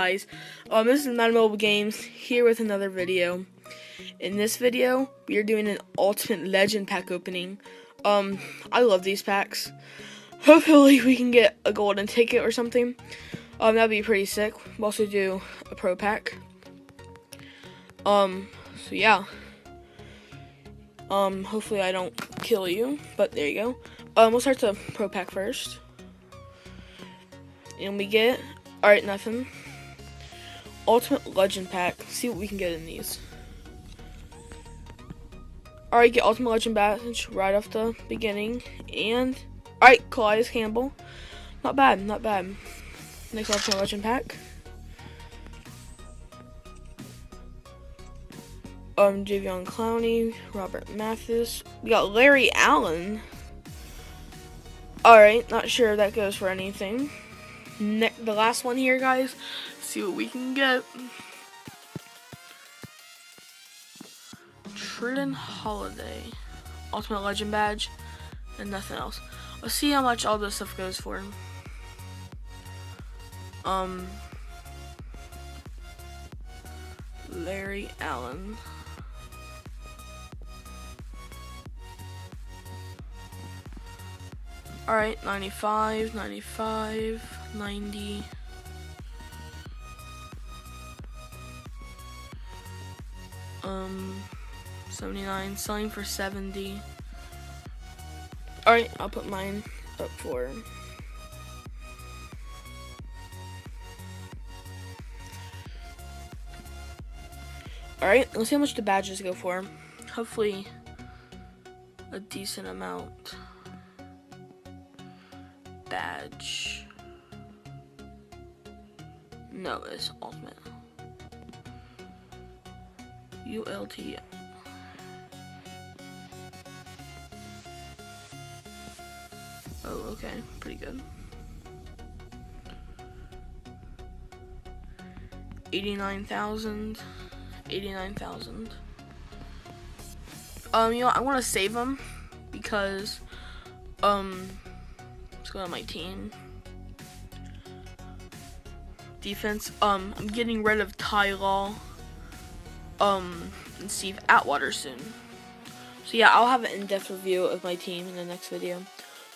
guys? This is MaddenMobile Games here with another video. In this video, we are doing an Ultimate Legend pack opening. I love these packs. Hopefully we can get a golden ticket or something. That'd be pretty sick. We'll also do a pro pack. So yeah. Hopefully I don't kill you, but there you go. We'll start the pro pack first. And we get, alright, nothing. Ultimate Legend pack. See what we can get in these. Alright, get Ultimate Legend badge right off the beginning. And, alright, Calais Campbell. Not bad, not bad. Next Ultimate Legend pack. Javion Clowney, Robert Mathis. We got Larry Allen. Alright, not sure if that goes for anything. The last one here, guys. See what we can get. Trident Holiday. Ultimate Legend badge. And nothing else. Let's see how much all this stuff goes for. Larry Allen. Alright, 95, 95, 90. Um, 79, selling for 70. Alright, I'll put mine up for. Alright, let's see how much the badges go for. Hopefully, a decent amount. Badge. No, it's ultimate. ULT. Oh, okay, pretty good. 89,000. 89,000. You know, I want to save them because, let's go to my team. Defense. I'm getting rid of Ty Law, and Steve Atwater soon. So yeah, I'll have an in-depth review of my team in the next video.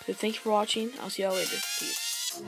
So thank you for watching. I'll see y'all later. Peace.